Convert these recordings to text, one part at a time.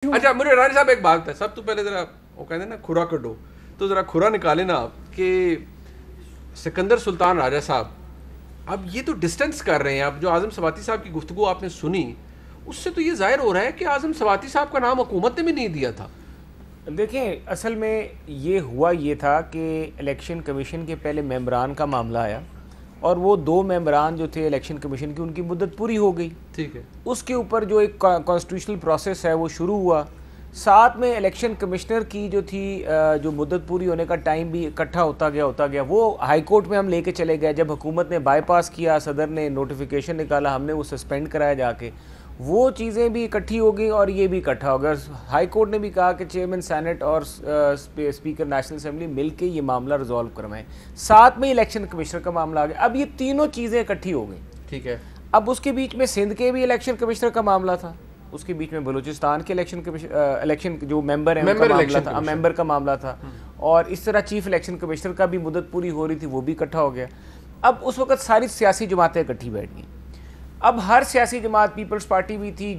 اچھا مجھے رانی صاحب ایک بات ہے, سب تو پہلے ذرا وہ کہتے ہیں نا کھرا کڈو, تو ذرا کھرا نکالے نا آپ کہ سکندر سلطان راجہ صاحب اب یہ تو ڈسٹنس کر رہے ہیں. اب جو اعظم سواتی صاحب کی گفتگو آپ نے سنی اس سے تو یہ ظاہر ہو رہا ہے کہ اعظم سواتی صاحب کا نام حکومت نے بھی نہیں دیا تھا. دیکھیں اصل میں یہ ہوا یہ تھا کہ الیکشن کمیشن کے پہلے ممبران کا معاملہ آیا اور وہ 2 ممبران جو تھے الیکشن کمیشن کی ان کی مدت پوری ہو گئی. ٹھیک ہے, اس کے اوپر جو ایک کانسٹیٹیوشنل پروسیس ہے وہ شروع ہوا. ساتھ میں الیکشن کمشنر کی جو تھی جو مدت پوری ہونے کا ٹائم بھی اکٹھا ہوتا گیا وہ ہائی کورٹ میں ہم لے کے چلے گئے. جب حکومت نے بائی پاس کیا, صدر نے نوٹیفیکیشن نکالا, ہم نے وہ سسپینڈ کرایا جا کے, وہ چیزیں بھی اکٹھی ہو گئی اور یہ بھی اکٹھا ہو گیا. ہائی کورٹ نے بھی کہا کہ چیئرمین سینٹ اور اسپیکر نیشنل اسمبلی مل کے یہ معاملہ ریزالو کروائیں. ساتھ میں الیکشن کمشنر کا معاملہ آ گیا. اب یہ تینوں چیزیں اکٹھی ہو گئیں. ٹھیک ہے, اب اس کے بیچ میں سندھ کے بھی الیکشن کمشنر کا معاملہ تھا, اس کے بیچ میں بلوچستان کے الیکشن جو ممبر ہیں ممبر کا معاملہ تھا, اور اس طرح چیف الیکشن کمشنر کا بھی مدت پوری ہو رہی تھی, وہ بھی اکٹھا ہو گیا. اب اس وقت ساری سیاسی جماعتیں اکٹھی بیٹھ گئیں. اب ہر سیاسی جماعت, پیپلز پارٹی بھی تھی,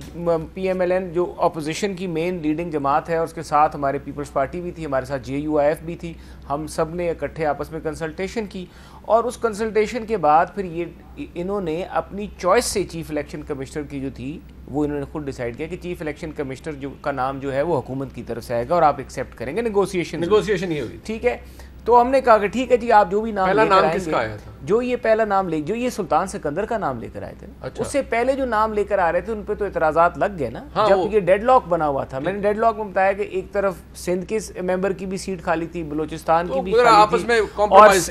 پی ایم ایل این جو اپوزیشن کی مین لیڈنگ جماعت ہے, اور اس کے ساتھ ہمارے پیپلز پارٹی بھی تھی, ہمارے ساتھ جے یو آئی ایف بھی تھی. ہم سب نے اکٹھے آپس میں کنسلٹیشن کی, اور اس کنسلٹیشن کے بعد پھر انہوں نے اپنی چوائس سے چیف الیکشن کمشنر کی جو تھی وہ انہوں نے خود ڈیسائیڈ کیا کہ چیف الیکشن کمشنر کا نام جو ہے وہ حکومت کی طرف سے آئے گا اور آپ ایکسیپٹ کریں گے. نیگوسیشن یہ ہوئی. ٹھیک ہے, تو ہم نے کہا کہ ٹھیک ہے جی, آپ جو بھی نام پہلا لے کر نام آئیں کس کا آیا تھا؟ جو یہ پہلا نام جو یہ سلطان سکندر کا نام لے کر آئے تھے. اچھا. اس سے پہلے جو نام لے کر آ رہے تھے ان پہ تو اعتراضات لگ گئے نا, ہاں, جب یہ ڈیڈ لاک بنا ہوا تھا. میں نے ڈیڈ لاک میں بتایا کہ ایک طرف سندھ کے ممبر کی بھی سیٹ خالی تھی, بلوچستان کی بھی آپس میں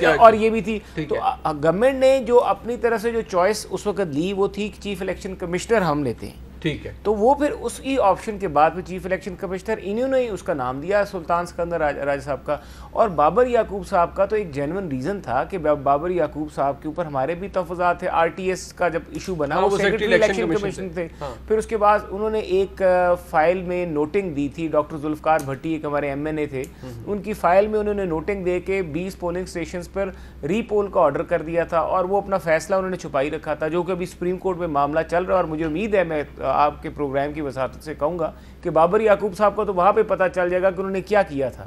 اور یہ بھی تھی. تو گورنمنٹ نے جو اپنی طرف سے جو چوائس اس وقت لی وہ تھی کہ چیف الیکشن کمشنر ہم لیتے ہیں. ٹھیک ہے, تو وہ پھر اس کی آپشن کے بعد پھر چیف الیکشن کمشنر انہوں نے اس کا نام دیا سلطان سکندر راجہ صاحب کا. اور بابر یعقوب صاحب کا تو ایک جینون ریزن تھا کہ بابر یعقوب صاحب کے اوپر ہمارے بھی تفضات تھے. آر ٹی ایس کا جب ایشو بنا وہ سیکرٹری الیکشن کمیشن تھے. پھر اس کے بعد انہوں نے ایک فائل میں نوٹنگ دی تھی, ڈاکٹر ذوالفقار بھٹی ایک ہمارے ایم این اے تھے, ان کی فائل میں انہوں نے نوٹنگ دے کے 20 پولنگ اسٹیشنز پر ری پول کا آرڈر کر دیا تھا, اور وہ اپنا فیصلہ انہوں نے چھپائی رکھا تھا, جو کہ ابھی سپریم کورٹ میں معاملہ چل رہا ہے. اور مجھے امید ہے, میں آپ کے پروگرام کی وساطت سے کہوں گا کہ بابر یعقوب صاحب کو تو وہاں پہ پتہ چل جائے گا کہ انہوں نے کیا کیا تھا.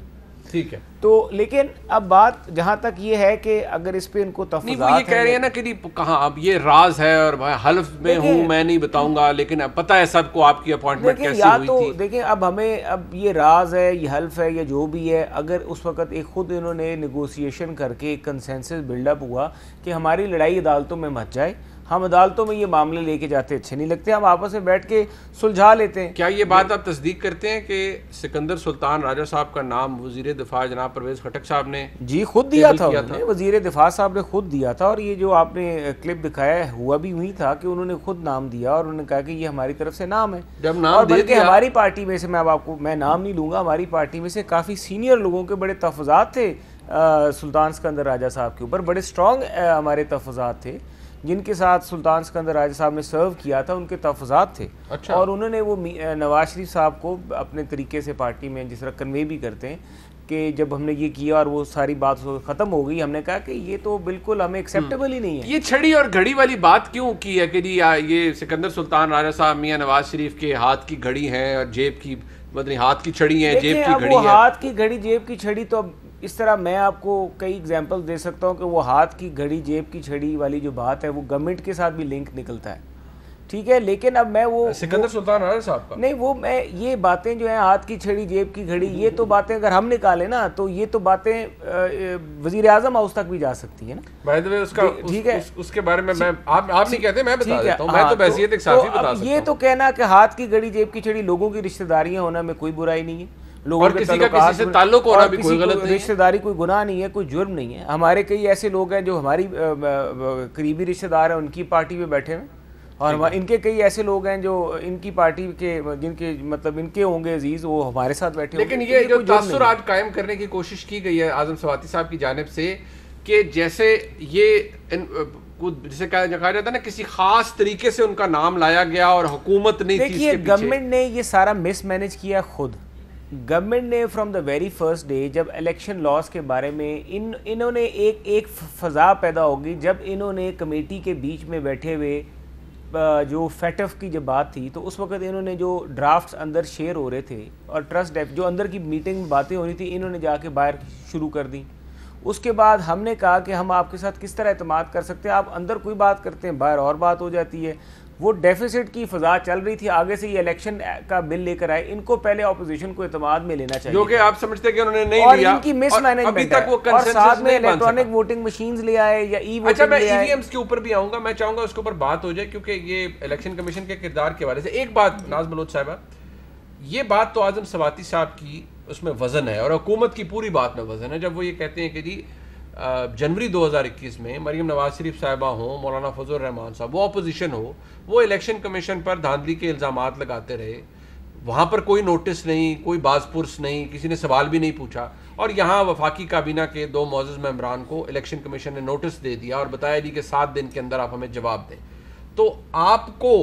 ٹھیک ہے, تو لیکن اب بات جہاں تک یہ ہے کہ اگر اس پہ ان کو تفضیلات نہیں, وہ یہ کہہ رہے ہیں نا کہ کہاں اب یہ راز ہے اور حلف میں ہوں, میں نہیں بتاؤں گا, لیکن اب پتہ ہے سب کو آپ کی اپوائنٹمنٹ کیسی ہوئی تھی. دیکھیں اب ہمیں اب یہ راز ہے, یہ حلف ہے, یا جو بھی ہے, اگر اس وقت ایک خود انہوں نے نیگوسیشن کر کے ایک کنسنسس بلڈ اپ ہوا کہ ہماری لڑائی عدالتوں میں مچ جائے, ہم عدالتوں میں یہ معاملے لے کے جاتے اچھے نہیں لگتے, ہم آپس میں بیٹھ کے سلجھا لیتے ہیں. کیا یہ بات آپ تصدیق کرتے ہیں کہ سکندر سلطان راجہ صاحب کا نام وزیر دفاع جناب پرویز خٹک صاحب نے جی خود دیا تھا, وزیر دفاع صاحب نے خود دیا تھا, اور یہ جو آپ نے کلپ دکھایا ہوا بھی وہی تھا کہ انہوں نے خود نام دیا اور انہوں نے کہا کہ یہ ہماری طرف سے نام ہے. جب نام اور بلکہ ہماری پارٹی میں سے, میں اب آپ کو میں نام نہیں لوں گا, ہماری پارٹی میں سے کافی سینئر لوگوں کے بڑے تحفظات تھے سلطان سکندر راجہ صاحب کے اوپر, بڑے اسٹرانگ ہمارے تحفظات تھے جن کے ساتھ سلطان سکندر راجہ صاحب نے سرو کیا تھا, ان کے تحفظات تھے. اچھا. اور انہوں نے وہ نواز شریف صاحب کو اپنے طریقے سے پارٹی میں جس طرح کنوے بھی کرتے ہیں کہ جب ہم نے یہ کیا اور وہ ساری بات ختم ہو گئی, ہم نے کہا کہ یہ تو بالکل ہمیں ایکسیپٹیبل ہی نہیں ہے. یہ چھڑی اور گھڑی والی بات کیوں کی ہے کہ جی یہ سکندر سلطان راجہ صاحب میاں نواز شریف کے ہاتھ کی گھڑی ہیں اور جیب کی مطلب ہاتھ کی چھڑی ہے, جیب کی گھڑی ہے. ہاتھ کی گھڑی جیب کی چھڑی تو اب اس طرح میں آپ کو کئی ایگزامپل دے سکتا ہوں کہ وہ ہاتھ کی گھڑی جیب کی چھڑی والی جو بات ہے وہ گورنمنٹ کے ساتھ بھی لنک نکلتا ہے. ٹھیک ہے, لیکن اب میں وہ سکندر سلطان راجہ صاحب کا نہیں, وہ میں یہ باتیں جو ہیں ہاتھ کی چھڑی جیب کی گھڑی, یہ تو باتیں اگر ہم نکالیں نا تو یہ تو باتیں وزیر اعظم ہاؤس تک بھی جا سکتی ہیں نا. بائی دی وے اس کا ٹھیک ہے, اس کے بارے میں آپ نہیں کہتے, میں بتا دیتا ہوں, میں تو بحیثیت ایک صحافی بتا سکتا ہوں. یہ تو کہنا کہ ہاتھ کی گھڑی جیب کی چھڑی, لوگوں کی رشتہ داریاں ہونا میں کوئی برائی نہیں ہے, اور کسی کا کسی سے تعلق ہونا بھی کوئی غلط نہیں, رشتہ داری کوئی گناہ نہیں ہے, کوئی جرم نہیں ہے. ہمارے کئی ایسے لوگ ہیں جو ہماری قریبی رشتہ دار ہیں, ان کی پارٹی میں بیٹھے ہیں, اور ان کے کئی ایسے لوگ ہیں جو ان کی پارٹی کے جن کے مطلب ان کے ہوں گے عزیز, وہ ہمارے ساتھ بیٹھے. لیکن یہ جو تاثر آج قائم کرنے کی کوشش کی گئی ہے اعظم سواتی صاحب کی جانب سے کہ جیسے یہ جسے کہا جاتا ہے نا کسی خاص طریقے سے ان کا نام لایا گیا اور حکومت نہیں تھی اس کے پیچھے. دیکھیے گورنمنٹ نے یہ سارا مس مینج کیا خود. گورنمنٹ نے from the very first day جب الیکشن لاس کے بارے میں انہوں نے ایک فضا پیدا ہوگی, جب انہوں نے کمیٹی کے بیچ میں بیٹھے ہوئے جو فیٹف کی جب بات تھی تو اس وقت انہوں نے جو ڈرافٹس اندر شیئر ہو رہے تھے اور ٹرسٹ جو اندر کی میٹنگ میں باتیں ہو رہی تھی انہوں نے جا کے باہر شروع کر دی. اس کے بعد ہم نے کہا کہ ہم آپ کے ساتھ کس طرح اعتماد کر سکتے ہیں, آپ اندر کوئی بات کرتے ہیں باہر اور بات ہو جاتی ہے. وہ ڈیفیسٹ کی فضا چل رہی تھی, آگے سے یہ الیکشن کا بل لے کر آئے, ان کو پہلے اپوزیشن کو اعتماد میں لینا چاہیے جو کہ آپ سمجھتے ہیں کہ انہوں نے نہیں اور لیا, ان کی مس مینجمنٹ ہے, اور ساتھ میں الیکٹرانک ووٹنگ مشینز لے آئے یا ای ووٹنگ. اچھا میں ای وی ایمز کے اوپر بھی آؤں گا, میں چاہوں گا اس کے اوپر بات ہو جائے کیونکہ یہ الیکشن کمیشن کے کردار کے حوالے سے ایک بات ناز بلوچ صاحبہ, یہ بات تو اعظم سواتی صاحب کی اس میں وزن ہے اور حکومت کی پوری بات میں وزن ہے جب وہ یہ کہتے ہیں کہ جی جنوری 2021 میں مریم نواز شریف صاحبہ ہوں, مولانا فضل الرحمان صاحب, وہ اپوزیشن ہو, وہ الیکشن کمیشن پر دھاندلی کے الزامات لگاتے رہے, وہاں پر کوئی نوٹس نہیں, کوئی باز پرس نہیں, کسی نے سوال بھی نہیں پوچھا, اور یہاں وفاقی کابینہ کے 2 معزز ممبران کو الیکشن کمیشن نے نوٹس دے دیا اور بتایا جی کہ 7 دن کے اندر آپ ہمیں جواب دیں. تو آپ کو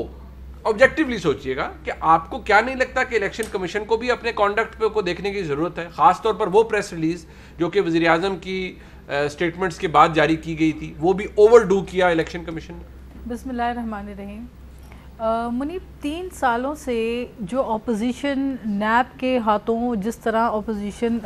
آبجیکٹیولی سوچئے گا کہ آپ کو کیا نہیں لگتا کہ الیکشن کمیشن کو بھی اپنے کانڈکٹ پہ کو دیکھنے کی ضرورت ہے, خاص طور پر وہ پریس ریلیز جو کہ وزیر اعظم کی اسٹیٹمنٹس کے بعد جاری کی گئی تھی, وہ بھی اوور ڈو کیا الیکشن کمیشن نے. بسم اللہ الرحمن الرحیم. منیب 3 سالوں سے جو اپوزیشن نیب کے ہاتھوں جس طرح اپوزیشن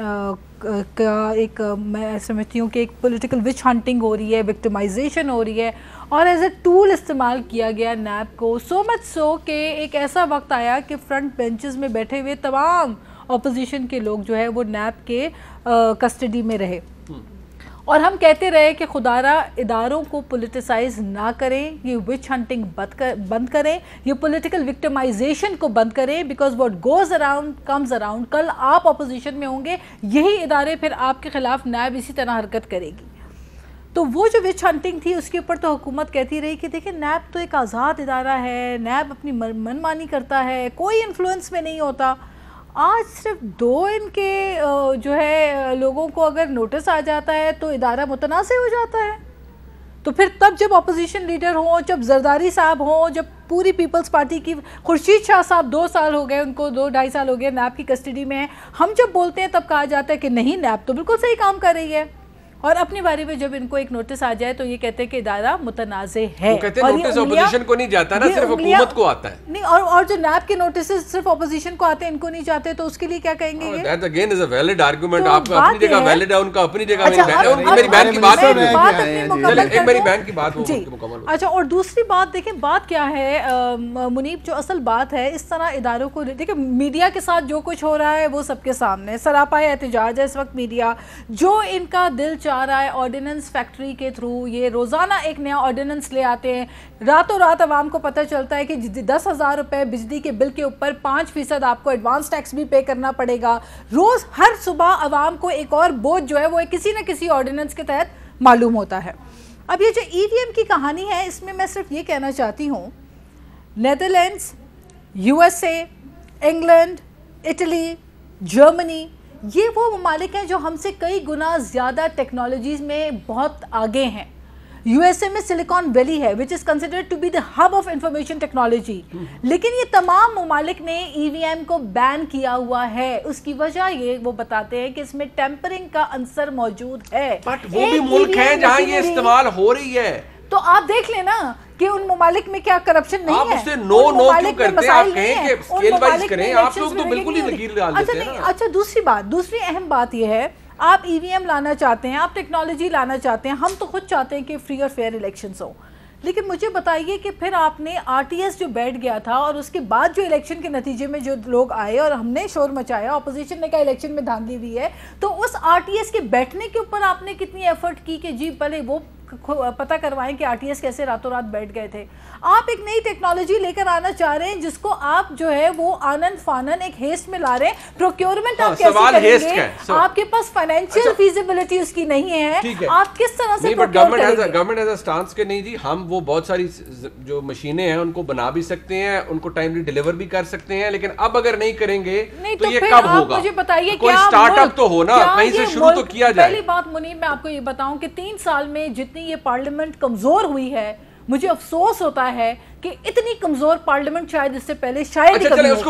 کا ایک میں سمجھتی ہوں کہ ایک پولیٹیکل وچ ہنٹنگ ہو رہی ہے, وکٹمائزیشن ہو رہی ہے اور ایز اے ٹول استعمال کیا گیا نیب کو, سو مچ سو کہ ایک ایسا وقت آیا کہ فرنٹ بینچز میں بیٹھے ہوئے تمام اپوزیشن کے لوگ جو ہے وہ نیب کے کسٹڈی میں رہے اور ہم کہتے رہے کہ خدارہ اداروں کو پولیٹیسائز نہ کریں, یہ وچ ہنٹنگ بند کریں, یہ پولیٹیکل وکٹمائزیشن کو بند کریں, because what goes around comes around. کل آپ اپوزیشن میں ہوں گے, یہی ادارے پھر آپ کے خلاف نیب اسی طرح حرکت کرے گی. تو وہ جو وچ ہنٹنگ تھی اس کے اوپر تو حکومت کہتی رہی کہ دیکھیں نیب تو ایک آزاد ادارہ ہے, نیب اپنی من مانی کرتا ہے, کوئی انفلوئنس میں نہیں ہوتا. آج صرف 2 ان کے جو ہے لوگوں کو اگر نوٹس آ جاتا ہے تو ادارہ متنازع ہو جاتا ہے. تو پھر تب جب اپوزیشن لیڈر ہوں, جب زرداری صاحب ہوں, جب پوری پیپلز پارٹی کی خورشید شاہ صاحب 2 سال ہو گئے, ان کو 2-2.5 سال ہو گئے نیب کی کسٹڈی میں ہیں, ہم جب بولتے ہیں تب کہا جاتا ہے کہ نہیں نیب تو بالکل صحیح کام کر رہی ہے, اور اپنی باری میں جب ان کو ایک نوٹس آ جائے تو یہ کہتے ہیں کہ ادارہ متنازع ہے. وہ کہتے ہیں نوٹس اپوزیشن کو نہیں جاتا نا, صرف حکومت کو آتا ہے. نہیں, اور جو نیب کے نوٹسز صرف اپوزیشن کو آتے ہیں, ان کو نہیں جاتے, تو اس کے لیے کیا کہیں گے یہ؟ That again is a valid argument. آپ کا اپنی جگہ ویلڈ ہے, ان کا اپنی جگہ. میری بہن کی بات ایک میری بہن کی بات مکمل ہو. اچھا, اور دوسری بات دیکھیں بات کیا ہے منیب, جو اصل بات ہے اس طرح اداروں کو دیکھیں, میڈیا کے ساتھ جو کچھ ہو رہا ہے وہ سب کے سامنے سراپا احتجاج ہے اس وقت میڈیا, جو ان کا دل چاہ رہا ہے آرڈیننس فیکٹری کے تھرو یہ روزانہ ایک نیا آرڈیننس لے آتے ہیں, راتوں رات عوام کو پتہ چلتا ہے کہ 10,000 روپے بجلی کے بل کے اوپر 5% آپ کو ایڈوانس ٹیکس بھی پے کرنا پڑے گا. روز ہر صبح عوام کو ایک اور بوجھ جو ہے وہ کسی نہ کسی آرڈیننس کے تحت معلوم ہوتا ہے. اب یہ جو ای وی ایم کی کہانی ہے اس میں صرف یہ کہنا چاہتی ہوں, Netherlands, USA, England, Italy, Germany, یہ وہ ممالک ہیں جو ہم سے کئی گنا زیادہ ٹیکنالوجیز میں بہت آگے ہیں. USA میں سلیکان ویلی ہے which is considered to be the hub of information technology, لیکن یہ تمام ممالک نے ای وی ایم کو بین کیا ہوا ہے. اس کی وجہ یہ وہ بتاتے ہیں کہ اس میں ٹیمپرنگ کا عنصر موجود ہے. بٹ وہ بھی ملک ہیں جہاں یہ استعمال ہو رہی ہے, تو آپ دیکھ لیں نا کہ ان ممالک میں کیا کرپشن نہیں ہے. آپ اسے نو کیوں کرتے ہیں, آپ کہیں کہ اسکیل وائز کریں, آپ لوگ تو بالکل ہی لکیر ڈال دیتے ہیں نا. اچھا, دوسری اہم بات یہ ہے, آپ ای وی ایم لانا چاہتے ہیں, آپ ٹیکنالوجی لانا چاہتے ہیں, ہم تو خود چاہتے ہیں کہ فری اور فیئر الیکشنز ہوں, لیکن مجھے بتائیے کہ پھر آپ نے RTS جو بیٹھ گیا تھا اور اس کے بعد جو الیکشن کے نتیجے میں جو لوگ آئے اور ہم نے شور مچایا, اپوزیشن نے کہا الیکشن میں دھاندلی ہوئی ہے, تو اس RTS کے بیٹھنے کے اوپر آپ نے کتنی ایفرٹ کی کہ جی پہلے وہ پتہ کروائیں کہ RTS کیسے راتوں رات بیٹھ گئے تھے. آپ ایک نئی ٹیکنالوجی لے کر آنا چاہ رہے ہیں جس کو آپ جو ہے وہ آنن فانن ایک ہیسٹ میں لا رہے ہیں. پروکیورمنٹ آپ کیسے کریں گے, آپ کے پاس فائنینشیل فیزیبلٹی اس کی نہیں ہے, آپ کس طرح سے گورنمنٹ ایز اے سٹانس کے نہیں جی, ہم وہ بہت ساری جو مشینیں ہیں ان کو بنا بھی سکتے ہیں, ان کو ٹائملی ڈیلیور بھی کر سکتے ہیں, لیکن اب اگر نہیں کریں گے تو یہ کب ہوگا؟ مجھے بتائیے کوئی سٹارٹ اپ تو ہونا, کہیں سے شروع تو کیا جائے. پہلی بات منیب میں آپ کو یہ بتاؤں کہ 3 سال میں جتنی یہ پارلیمنٹ کمزور ہوئی ہے, مجھے افسوس ہوتا ہے کہ اتنی کمزور پارلیمنٹ شاید اس سے پہلے شاید